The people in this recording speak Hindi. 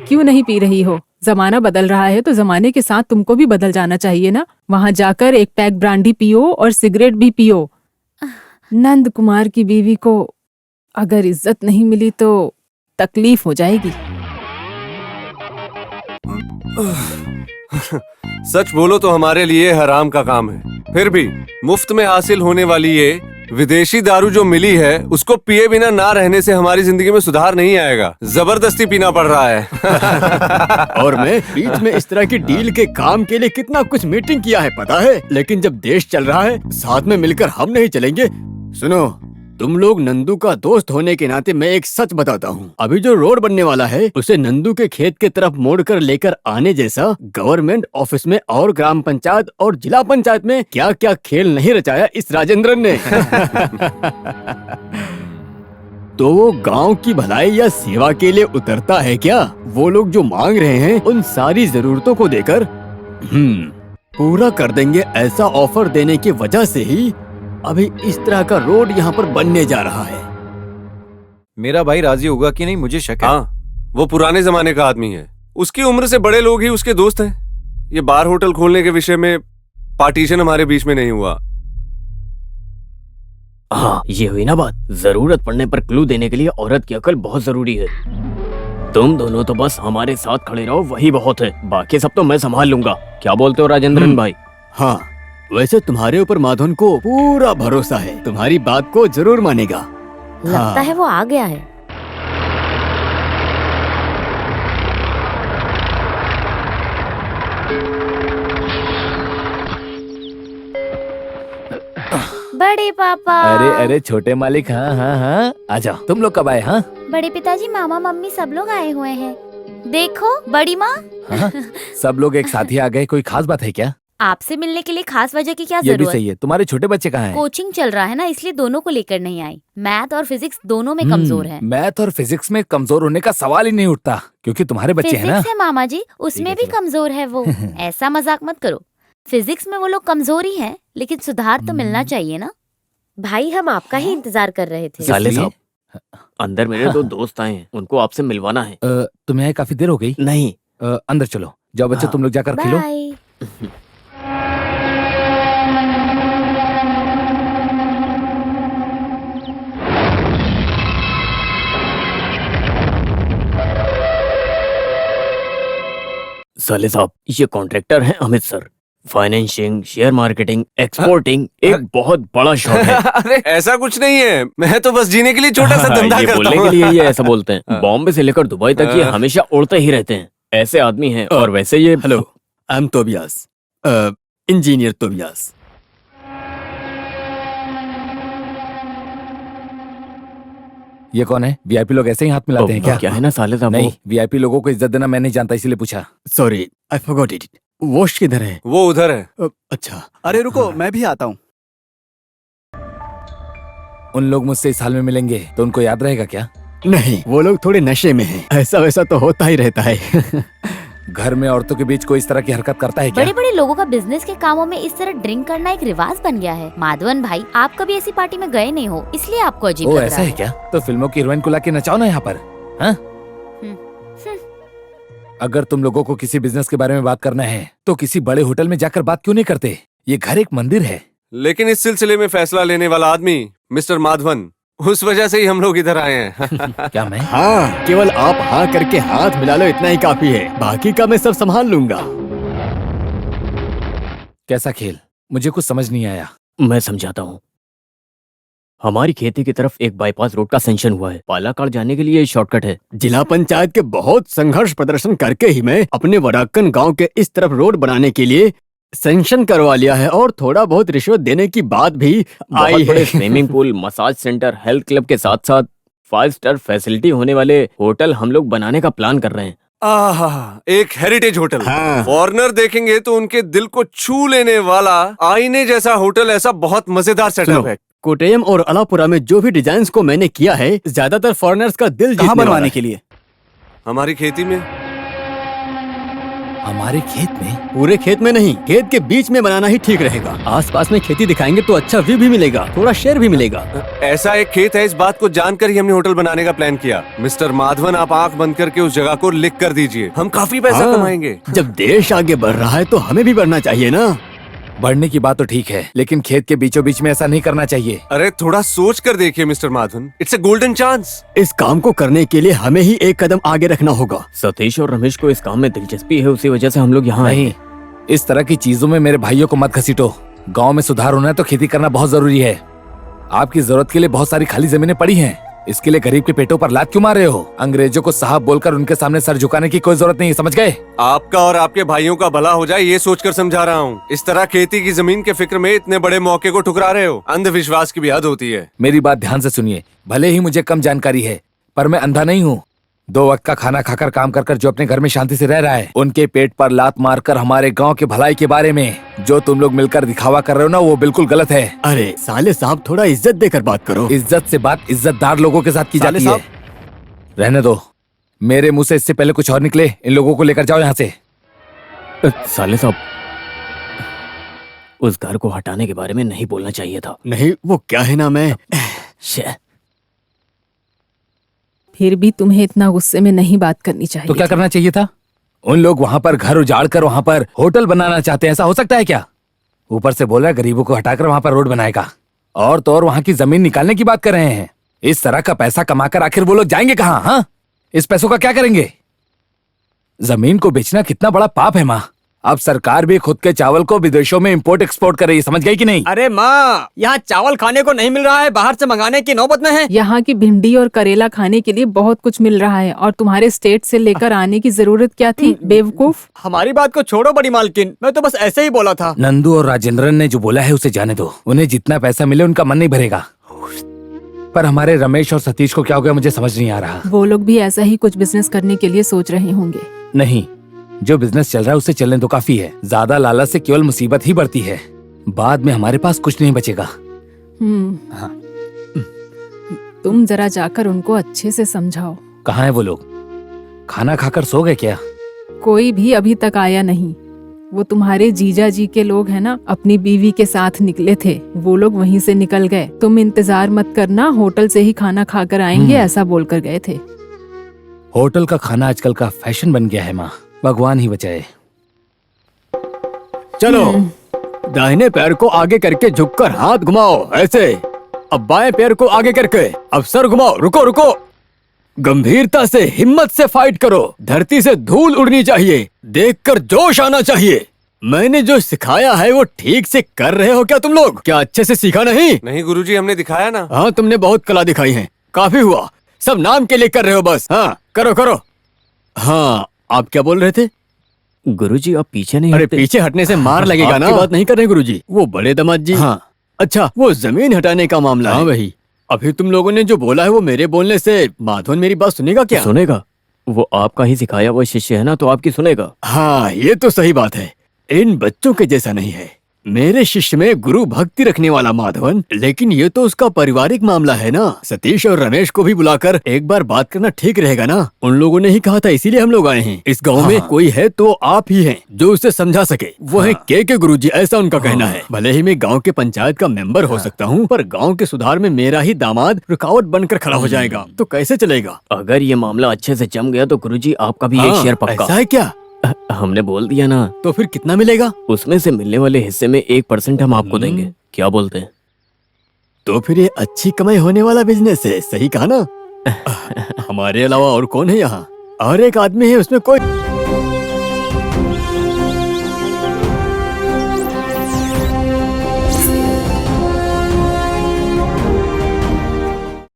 क्यों नहीं पी रही हो? जमाना बदल रहा है तो जमाने के साथ तुमको भी बदल जाना चाहिए ना। वहाँ जाकर एक पैक ब्रांडी पियो और सिगरेट भी पियो। नंद कुमार की बीवी को अगर इज्जत नहीं मिली तो तकलीफ हो जाएगी। सच बोलो तो हमारे लिए हराम का काम है, फिर भी मुफ्त में हासिल होने वाली ये विदेशी दारू जो मिली है उसको पिए बिना ना रहने से हमारी जिंदगी में सुधार नहीं आएगा। जबरदस्ती पीना पड़ रहा है। और मैं बीच में इस तरह की डील के काम के लिए कितना कुछ मीटिंग किया है पता है, लेकिन जब देश चल रहा है साथ में मिलकर हम नहीं चलेंगे। सुनो, तुम लोग नंदू का दोस्त होने के नाते मैं एक सच बताता हूँ। अभी जो रोड बनने वाला है उसे नंदू के खेत के तरफ मोड़कर लेकर आने जैसा गवर्नमेंट ऑफिस में और ग्राम पंचायत और जिला पंचायत में क्या क्या खेल नहीं रचाया इस राजेंद्रन ने। तो वो गांव की भलाई या सेवा के लिए उतरता है क्या? वो लोग जो मांग रहे हैं उन सारी जरूरतों को देकर पूरा कर देंगे, ऐसा ऑफर देने की वजह से ही अभी इस तरह का रोड यहाँ पर बनने जा रहा है। मेरा भाई राजी होगा कि नहीं मुझे शक है। हाँ, वो पुराने जमाने का आदमी है, उसकी उम्र से बड़े लोग ही उसके दोस्त हैं। ये बार होटल खोलने के विषय में पार्टीशन हमारे बीच में नहीं हुआ। हाँ, ये हुई ना बात। जरूरत पड़ने पर क्लू देने के लिए औरत की अकल बहुत जरूरी है। तुम दोनों तो बस हमारे साथ खड़े रहो, वही बहुत है। बाकी सब तो मैं संभाल लूंगा। क्या बोलते हो राजेंद्रन भाई? हाँ, वैसे तुम्हारे ऊपर माधवन को पूरा भरोसा है, तुम्हारी बात को जरूर मानेगा। लगता है वो आ गया है। बड़े पापा। अरे अरे छोटे मालिक, हाँ हाँ हाँ, आ जाओ। तुम लोग कब आए? हाँ, बड़े पिताजी, मामा मम्मी सब लोग आए हुए हैं। देखो बड़ी माँ। हाँ, सब लोग एक साथ ही आ गए। कोई खास बात है क्या? आपसे मिलने के लिए खास वजह की क्या ये भी जरूरत? सही है। तुम्हारे छोटे बच्चे कहाँ हैं? कोचिंग चल रहा है ना, इसलिए दोनों को लेकर नहीं आई। मैथ और फिजिक्स दोनों में कमजोर है। मैथ और फिजिक्स में कमजोर होने का सवाल ही नहीं उठता, क्योंकि तुम्हारे बच्चे हैं ना। फिजिक्स है मामा जी, उसमें भी कमजोर है वो। ऐसा मजाक मत करो। फिजिक्स में वो लोग कमजोर ही है, लेकिन सुधार तो मिलना चाहिए ना। भाई, हम आपका ही इंतजार कर रहे थे। साले साहब, अंदर मेरे दो दोस्त आए हैं, उनको आपसे मिलवाना है। तुम्हें आए काफी देर हो गई? नहीं। अंदर चलो। जाओ बच्चे, तुम लोग जाकर खेलो। बाय। साले साहब, ये कॉन्ट्रैक्टर हैं Amit sir. Financing, share marketing, exporting एक बहुत बड़ा शौक है। अरे ऐसा कुछ नहीं है, मैं तो बस जीने के लिए छोटा सा धंधा ये करता बोलने हूँ। के लिए ये ऐसा बोलते हैं। बॉम्बे से लेकर दुबई तक ये हमेशा उड़ते ही रहते हैं। ऐसे आदमी हैं। और वैसे ये hello, I am Tobias, engineer Tobias. ये कौन है? वीआईपी लोग ऐसे ही हाथ मिलाते हैं क्या? क्या है ना साले साहब? नहीं, वीआईपी लोगों को इज्जत देना मैं नहीं जानता, इसीलिए पूछा। Sorry, I forgot it. Wash किधर है? वो उधर है। अच्छा। अरे रुको, मैं भी आता हूँ। उन लोग मुझसे इस हाल में मिलेंगे तो उनको याद रहेगा क्या? नहीं, वो लोग थोड़े नशे में हैं। ऐसा वैसा तो होता ही रहता है। घर में औरतों के बीच कोई इस तरह की हरकत करता है क्या? बड़े बड़े लोगों का बिजनेस के कामों में इस तरह ड्रिंक करना एक रिवाज बन गया है। माधवन भाई, आप कभी ऐसी पार्टी में गए नहीं हो, इसलिए आपको अजीब ओ, लग ऐसा रहा है क्या? तो फिल्मों की हीरोइन को लाके नचाओ ना यहाँ पर। हाँ? अगर तुम लोगों को किसी बिजनेस के बारे में बात करना है तो किसी बड़े होटल में जाकर बात क्यों नहीं करते? ये घर एक मंदिर है। लेकिन इस सिलसिले में फैसला लेने वाला आदमी मिस्टर माधवन, उस वजह से ही हम लोग इधर आए हैं। क्या मैं? हाँ, केवल आप हाँ करके हाथ मिला लो, इतना ही काफी है। बाकी का मैं सब संभाल लूंगा। कैसा खेल? मुझे कुछ समझ नहीं आया। मैं समझाता हूँ। हमारी खेती की तरफ एक बाईपास रोड का सेंक्शन हुआ है। पालाकाड़ जाने के लिए शॉर्टकट है। जिला पंचायत के बहुत संघर्ष प्रदर्शन करके ही मैं अपने वडाक्कन गांव के इस तरफ रोड बनाने के लिए सेंक्शन करवा लिया है, और थोड़ा बहुत रिश्वत देने की बात भी आई है। Swimming pool, massage centre, health club के साथ साथ 5 स्टार फैसिलिटी होने वाले होटल हम लोग बनाने का प्लान कर रहे हैं। आहा, एक हेरिटेज होटल। हाँ। फॉरेनर देखेंगे तो उनके दिल को छू लेने वाला आईने जैसा होटल, ऐसा बहुत मजेदार सेटअप है। कोटयम और अलापुरा में जो भी डिजाइन्स को मैंने किया है, ज्यादातर फॉरेनर्स का दिल कहाँ जीतने बनवाने वाला के लिए? हमारी खेती में। हमारे खेत में? पूरे खेत में नहीं, खेत के बीच में बनाना ही ठीक रहेगा। आसपास में खेती दिखाएंगे तो अच्छा व्यू भी मिलेगा, थोड़ा शेयर भी मिलेगा। ऐसा एक खेत है, इस बात को जानकर ही हमने होटल बनाने का प्लान किया। मिस्टर माधवन, आप आंख बंद करके उस जगह को लिख कर दीजिए, हम काफी पैसा हाँ, कमाएंगे। जब देश आगे बढ़ रहा है तो हमें भी बढ़ना चाहिए ना। बढ़ने की बात तो ठीक है, लेकिन खेत के बीचों बीच में ऐसा नहीं करना चाहिए। अरे थोड़ा सोच कर देखिए mister Madhavan, it's a golden chance. इस काम को करने के लिए हमें ही एक कदम आगे रखना होगा। सतीश और रमेश को इस काम में दिलचस्पी है, उसी वजह से हम लोग यहाँ आए। नहीं, इस तरह की चीजों में मेरे भाइयों को मत घसीटो। गांव में सुधार होना है तो खेती करना बहुत जरूरी है। आपकी जरूरत के लिए बहुत सारी खाली जमीनें पड़ी हैं। इसके लिए गरीब के पेटों पर लात क्यों मार रहे हो? अंग्रेजों को साहब बोलकर उनके सामने सर झुकाने की कोई जरूरत नहीं है, समझ गए? आपका और आपके भाइयों का भला हो जाए ये सोचकर समझा रहा हूँ। इस तरह खेती की जमीन के फिक्र में इतने बड़े मौके को ठुकरा रहे हो। अंधविश्वास की भी हद होती है। मेरी बात ध्यान से सुनिए। भले ही मुझे कम जानकारी है, पर मैं अंधा नहीं हूँ। 2 वक्त का खाना खाकर काम कर कर जो अपने घर में शांति से रह रहा है, उनके पेट पर लात मारकर हमारे गांव के भलाई के बारे में जो तुम लोग मिलकर दिखावा कर रहे हो ना, वो बिल्कुल गलत है। अरे साले साहब, थोड़ा इज्जत देकर बात करो। इज्जत से बात इज्जतदार लोगों के साथ की साले जाती है। रहने दो, मेरे मुंह से इससे पहले कुछ और निकले। इन लोगों को लेकर जाओ यहाँ से। साले साहब, उस घर को हटाने के बारे में नहीं बोलना चाहिए था। नहीं, वो क्या है ना, मैं फिर भी तुम्हें इतना गुस्से में नहीं बात करनी चाहिए। तो क्या करना चाहिए था? उन लोग वहां पर घर उजाड़ कर वहां पर होटल बनाना चाहते हैं, ऐसा हो सकता है क्या? ऊपर से बोल रहा है गरीबों को हटाकर वहां पर रोड बनाएगा, और तो और वहां की जमीन निकालने की बात कर रहे हैं। इस तरह का पैसा कमाकर आखिर वो लोग जाएंगे कहाँ? हाँ, इस पैसों का क्या करेंगे? जमीन को बेचना कितना बड़ा पाप है माँ। अब सरकार भी खुद के चावल को विदेशों में इंपोर्ट एक्सपोर्ट कर रही है, समझ गई कि नहीं? अरे माँ, यहाँ चावल खाने को नहीं मिल रहा है, बाहर से मंगाने की नौबत में है। यहाँ की भिंडी और करेला खाने के लिए बहुत कुछ मिल रहा है, और तुम्हारे स्टेट से लेकर आने की जरूरत क्या थी, बेवकूफ? हमारी बात को छोड़ो बड़ी मालकिन, मैं तो बस ऐसे ही बोला था। नंदू और राजेंद्रन ने जो बोला है उसे जाने दो। उन्हें जितना पैसा मिले उनका मन नहीं भरेगा। पर हमारे रमेश और सतीश को क्या हो गया मुझे समझ नहीं आ रहा। वो लोग भी ऐसा ही कुछ बिजनेस करने के लिए सोच रहे होंगे। नहीं, जो बिजनेस चल रहा है उसे चलने तो काफी है। ज्यादा लालच से केवल मुसीबत ही बढ़ती है, बाद में हमारे पास कुछ नहीं बचेगा। हाँ। तुम जरा जाकर उनको अच्छे से समझाओ। कहाँ है वो लोग? खाना खाकर सो गए क्या? कोई भी अभी तक आया नहीं। वो तुम्हारे जीजा जी के लोग हैं ना, अपनी बीवी के साथ निकले थे, वो लोग वहीं से निकल गए। तुम इंतजार मत करना, होटल से ही खाना खाकर आएंगे, ऐसा बोलकर गए थे। होटल का खाना आजकल का फैशन बन गया है माँ, भगवान ही बचाए। चलो, दाहिने पैर को आगे करके झुककर हाथ घुमाओ, ऐसे। अब बाएं पैर को आगे करके अब सर घुमाओ। रुको रुको, गंभीरता से, हिम्मत से फाइट करो। धरती से धूल उड़नी चाहिए, देखकर जोश आना चाहिए। मैंने जो सिखाया है वो ठीक से कर रहे हो क्या तुम लोग? क्या अच्छे से सीखा नहीं? नहीं गुरुजी, हमने दिखाया ना। हाँ, तुमने बहुत कला दिखाई है, काफी हुआ। सब नाम के लिए कर रहे हो बस। हाँ, करो करो। हाँ, आप क्या बोल रहे थे? गुरुजी, आप पीछे नहीं अरे हटते? पीछे हटने से मार लगेगा ना। आपकी बात नहीं कर रहे गुरुजी, वो बड़े दामाद जी। हाँ, अच्छा, वो जमीन हटाने का मामला है। वही। अभी तुम लोगों ने जो बोला है वो मेरे बोलने से माधवन मेरी बात सुनेगा क्या? सुनेगा, वो आपका ही सिखाया वो शिष्य है ना, तो आपकी सुनेगा। हाँ, ये तो सही बात है। इन बच्चों के जैसा नहीं है मेरे शिष्य में गुरु भक्ति रखने वाला माधवन, लेकिन ये तो उसका पारिवारिक मामला है ना। सतीश और रमेश को भी बुलाकर एक बार बात करना ठीक रहेगा ना। उन लोगों ने ही कहा था, इसीलिए हम लोग आए हैं। इस गांव में कोई है तो आप ही हैं जो उसे समझा सके। वो है के गुरुजी, ऐसा उनका कहना है। भले ही मैं गांव के पंचायत का मेंबर हो सकता हूँ, पर गांव के सुधार में मेरा ही दामाद रुकावट बनकर खड़ा हो जाएगा तो कैसे चलेगा? अगर ये मामला अच्छे से जम गया तो गुरुजी आपका भी एक शेयर पक्का। ऐसा है क्या? हमने बोल दिया ना। तो फिर कितना मिलेगा? उसमें से मिलने वाले हिस्से में 1% हम आपको देंगे, क्या बोलते हैं? तो फिर ये अच्छी कमाई होने वाला बिजनेस है, सही कहा ना? हमारे अलावा और कौन है यहाँ? और एक आदमी है, उसमें कोई